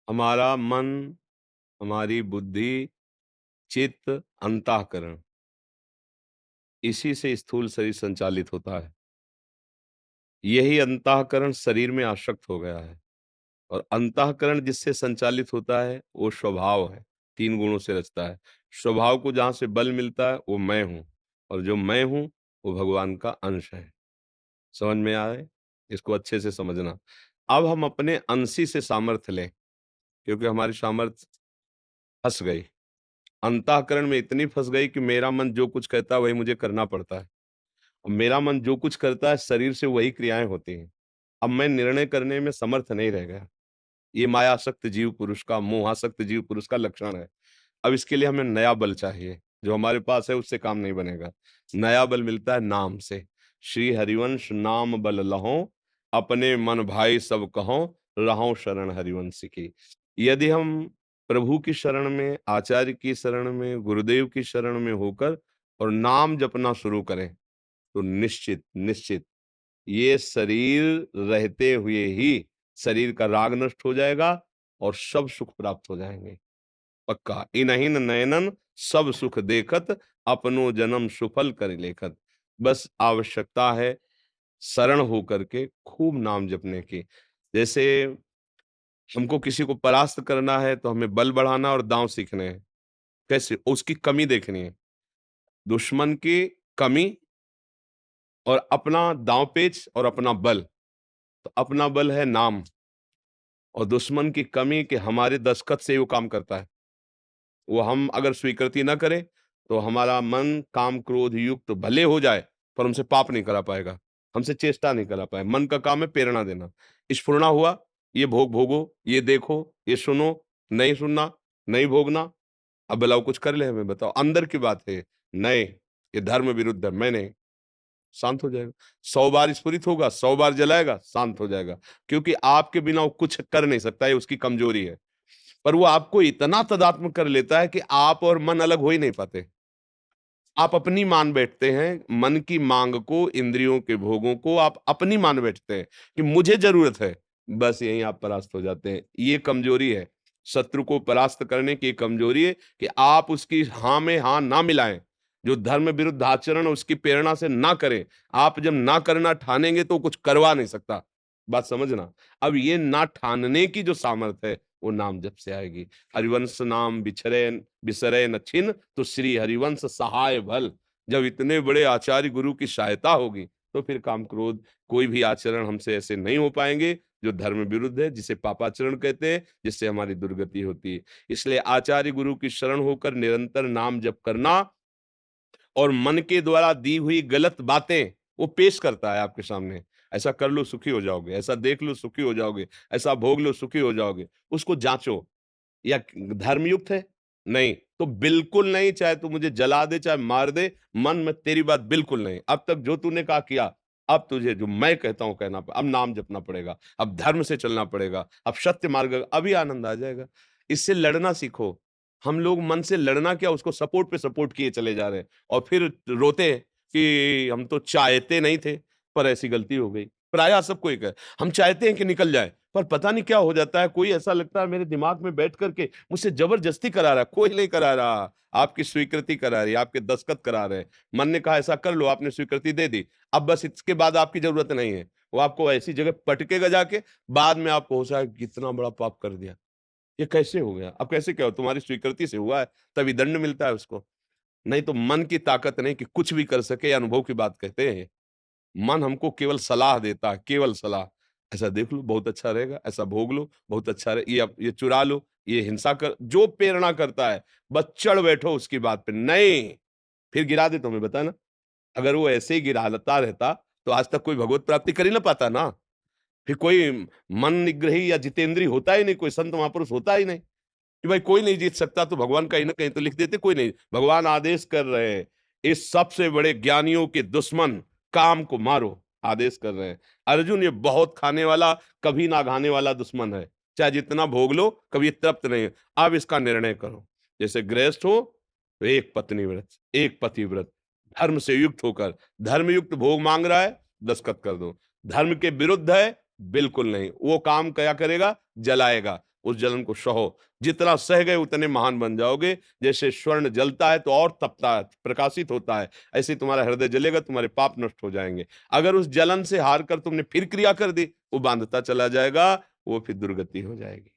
हमारा मन, हमारी बुद्धि, चित्त, अंतःकरण, इसी से स्थूल शरीर संचालित होता है। यही अंतःकरण शरीर में आसक्त हो गया है और अंतःकरण जिससे संचालित होता है वो स्वभाव है। 3 गुणों से रचता है। स्वभाव को जहाँ से बल मिलता है वो मैं हूँ और जो मैं हूँ वो भगवान का अंश है। समझ में आए? इसको अच्छे से समझना। अब हम अपने अंशी से सामर्थ्य लें, क्योंकि हमारी सामर्थ्य फँस गई। अंतःकरण में इतनी फँस गई कि मेरा मन जो कुछ कहता है वही मुझे करना पड़ता है। और मेरा मन जो कुछ करता है शरीर से वही क्रियाएँ होती हैं। अब मैं निर्णय करने में समर्थ नहीं रह गया। ये मायासक्त जीव पुरुष का, मोहासक्त जीव पुरुष का लक्षण है। अब इसके लिए हमें नया बल चाहिए, जो हमारे पास है उससे काम नहीं बनेगा। नया बल मिलता है नाम से। श्री हरिवंश नाम बल लहों, अपने मन भाई सब कहों, रहों शरण हरिवंश की। यदि हम प्रभु की शरण में, आचार्य की शरण में, गुरुदेव की शरण में होकर और नाम जपना शुरू करें, तो निश्चित निश्चित ये शरीर रहते हुए ही शरीर का राग नष्ट हो जाएगा और सब सुख प्राप्त हो जाएंगे। पक्का इनहिन नयनन सब सुख देखत, अपनो जन्म सुफल कर लेखत। बस आवश्यकता है शरण होकर के खूब नाम जपने की। जैसे हमको किसी को परास्त करना है तो हमें बल बढ़ाना और दांव सीखने हैं। कैसे? उसकी कमी देखनी है। दुश्मन की कमी और अपना दांव पेच और अपना बल। तो अपना बल है नाम और दुश्मन की कमी कि हमारे दस्तखत से वो काम करता है। वो हम अगर स्वीकृति ना करें, तो हमारा मन काम क्रोध युक्त भले हो जाए, पर हमसे पाप नहीं करा पाएगा, हमसे चेष्टा नहीं करा पाएगा। मन का काम है प्रेरणा देना। स्फुरना हुआ, ये भोग भोगो, ये देखो, ये सुनो, नहीं सुनना, नहीं भोगना। अब भला वो कुछ कर ले हमें बताओ, अंदर की बात है, नहीं, ये धर्म विरुद्ध है, मैं नहीं, शांत हो जाएगा। 100 बार स्फुरित होगा, 100 बार जलाएगा, शांत हो जाएगा। क्योंकि आपके बिना वो कुछ कर नहीं सकता, ये उसकी कमजोरी है। पर वो आपको इतना तादात्म्य कर लेता है कि आप और मन अलग हो ही नहीं पाते। आप अपनी मान बैठते हैं, मन की मांग को, इंद्रियों के भोगों को आप अपनी मान बैठते हैं कि मुझे ज़रूरत है। बस यहीं आप परास्त हो जाते हैं। ये कमज़ोरी है। शत्रु को परास्त करने की कमज़ोरी है कि आप उसकी हाँ में हाँ ना मिलाएँ। जो धर्म विरुद्ध आचरण उसकी प्रेरणा से ना करें। आप जब ना करना ठानेंगे तो कुछ करवा नहीं सकता। बात समझना। अब ये ना ठानने की जो सामर्थ्य है, वो नाम जप से आएगी। हरिवंश नाम बिछरे बिसरे न छिन, तो श्री हरिवंश सहाय भल। जब इतने बड़े आचार्य गुरु की सहायता होगी, तो फिर काम क्रोध कोई भी आचरण हमसे ऐसे नहीं हो पाएंगे जो धर्म विरुद्ध है, जिसे पापाचरण कहते हैं, जिससे हमारी दुर्गति होती है। इसलिए आचार्य गुरु की शरण होकर निरंतर नाम जप करना और मन के द्वारा दी हुई गलत बातें वो पेश करता है आपके सामने। ऐसा कर लो सुखी हो जाओगे, ऐसा देख लो सुखी हो जाओगे, ऐसा भोग लो सुखी हो जाओगे। उसको जांचो, या धर्मयुक्त है? नहीं, तो बिल्कुल नहीं, चाहे तू मुझे जला दे, चाहे मार दे, मन में तेरी बात बिल्कुल नहीं। अब तक जो तूने कहा किया, अब तुझे जो मैं कहता हूँ कहना अब नाम जपना पड़ेगा, अब धर्म से चलना पड़ेगा, अब सत्य मार्ग, अभी आनंद आ जाएगा। इससे लड़ना सीखो। हम लोग मन से लड़ना क्या, उसको सपोर्ट पे सपोर्ट किए चले जा रहे हैं और फिर रोते हैं कि हम तो चाहते नहीं थे, पर ऐसी गलती हो गई। प्रायः सबको एक है, हम चाहते हैं कि निकल जाए, पर पता नहीं क्या हो जाता है, कोई ऐसा लगता है मेरे दिमाग में बैठ करके मुझसे जबरदस्ती करा रहा है, कोई नहीं करा रहा। आपकी स्वीकृति करा रही है, आपके दस्तखत करा रहे हैं। मन ने कहा ऐसा कर लो, आपने स्वीकृति दे दी। अब बस इसके बाद आपकी जरूरत नहीं है। वो आपको ऐसी जगह पटकेगा जाके, बाद में आपको होता है कितना बड़ा पाप कर दिया। ये कैसे हो गया? अब कैसे क्या हो? तुम्हारी स्वीकृति से हुआ है, तभी दंड मिलता है उसको। नहीं तो मन की ताकत नहीं कि कुछ भी कर सके, ये अनुभव की बात कहते हैं। मन हमको केवल सलाह देता है, केवल सलाह। ऐसा देख लो बहुत अच्छा रहेगा, ऐसा भोग लो बहुत अच्छा रहे, ये चुरा लो, ये हिंसा कर, जो प्रेरणा करता है, बस चढ़ बैठो उसकी बात पे। नहीं, फिर गिरा दे तो हमें बता ना। अगर वो ऐसे ही गिराता रहता, तो आज तक कोई भगवत प्राप्ति कर ही ना पाता ना। फिर कोई मन निग्रही या जितेंद्रिय होता ही नहीं, कोई संत महापुरुष होता ही नहीं। कि भाई कोई नहीं जीत सकता तो भगवान कहीं ना कहीं तो लिख देते, कोई नहीं। भगवान आदेश कर रहे हैं, इस सबसे बड़े ज्ञानियों के दुश्मन काम को मारो, आदेश कर रहे हैं। अर्जुन, ये बहुत खाने वाला, कभी ना खाने वाला दुश्मन है। चाहे जितना भोग लो, कभी तृप्त नहीं है। अब इसका निर्णय करो। जैसे गृहस्थ हो तो एक पत्नी व्रत, एक पति व्रत, धर्म से युक्त होकर, धर्मयुक्त भोग मांग रहा है, दस्तखत कर दो। धर्म के विरुद्ध है, बिल्कुल नहीं। वो काम क्या करेगा? जलाएगा। उस जलन को सहो। जितना सह गए उतने महान बन जाओगे। जैसे स्वर्ण जलता है तो और तपता है, प्रकाशित होता है, ऐसे ही तुम्हारा हृदय जलेगा, तुम्हारे पाप नष्ट हो जाएँगे। अगर उस जलन से हार कर तुमने फिर क्रिया कर दी, वो बाँधता चला जाएगा, वो फिर दुर्गति हो जाएगी।